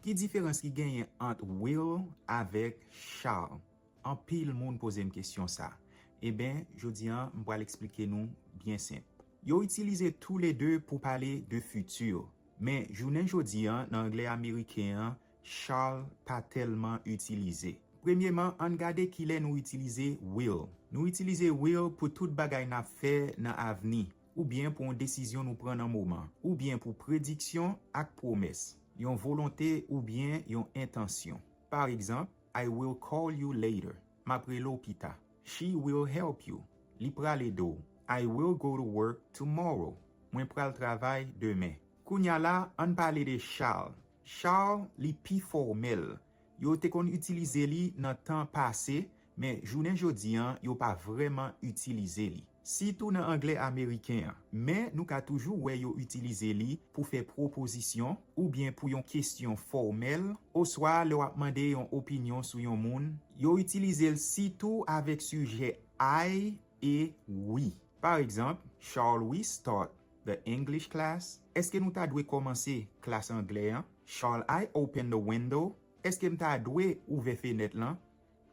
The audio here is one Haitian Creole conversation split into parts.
Ki différence ki genyen entre will avec shall? En pile moun pose m question ça. Eh ben, jodi an, m pral expliquer nous bien simple. Yo utilize tous les deux pour parler de futur. Mais jounen jodi an, dans anglais américain, shall pas tellement utilisé. Premièrement, on gade ki lè nou utilize will. Nou utilize will pour tout bagay na fait dans avenir, ou bien pour une décision nous prendre en moment, ou bien pour prédiction ak promesse, yon volonté ou bien yon intention. Par exemple, I will call you later. M'apre l'hôpital. She will help you. Li prale do. I will go to work tomorrow. Mwen pral travail demain. Kounya la, an pale de shall. Shall li pi formel. Yo te kon utilize li nan tan passé, mais jounen jodi an, yo pa vraiment utilize li. Sitou nan anglais américain, mais nou ka toujou wè yo utilize li pou fè proposition ou bien pou yon question formel, ou soit le wap mande yon opinion sou yon moun. Yo utilize l sitou avec sujet I et we. Par exemple, shall we start the English class? Est-ce que nou ta dwe komanse klas anglais an? Shall I open the window? Est-ce que nou ta dwe ouve fenêtre lan?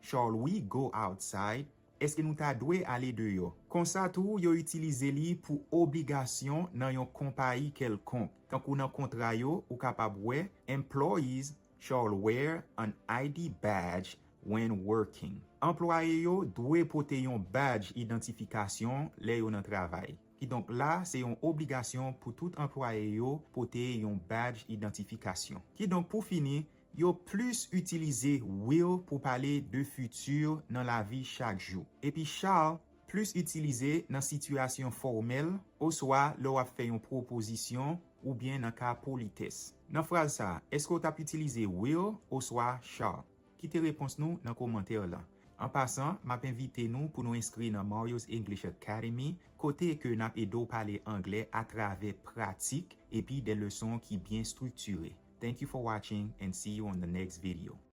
Shall we go outside? Est-ce que nou ta dwe ale deyo? Kon sa tou, yo utilize li pou obligasyon nan yon kompagnie quelconque. Tankou nan kontra yo, ou kapab wè, employees shall wear an ID badge when working. Employé yo dwe pote yon badge identifikasyon le yo nan travay. Ki donc là, c'est une obligation pour tout employé yo pote yon badge identifikasyon. Ki donc pour finir, yo plus utiliser will pour parler de futur dans la vie chaque jour. Et puis shall plus utilisé dans situation formelle, ou soit le wap fait une proposition ou bien dans cas politesse. Dans phrase ça, est-ce que tu as utilisé will ou soit shall? Quittez réponse nous dans commentaire là. En passant, m'a invité nous pour nous inscrire dans Mario's English Academy, côté que n'a aidé parler anglais à travers pratique et puis des leçons qui bien structurées. Thank you for watching and see you on the next video.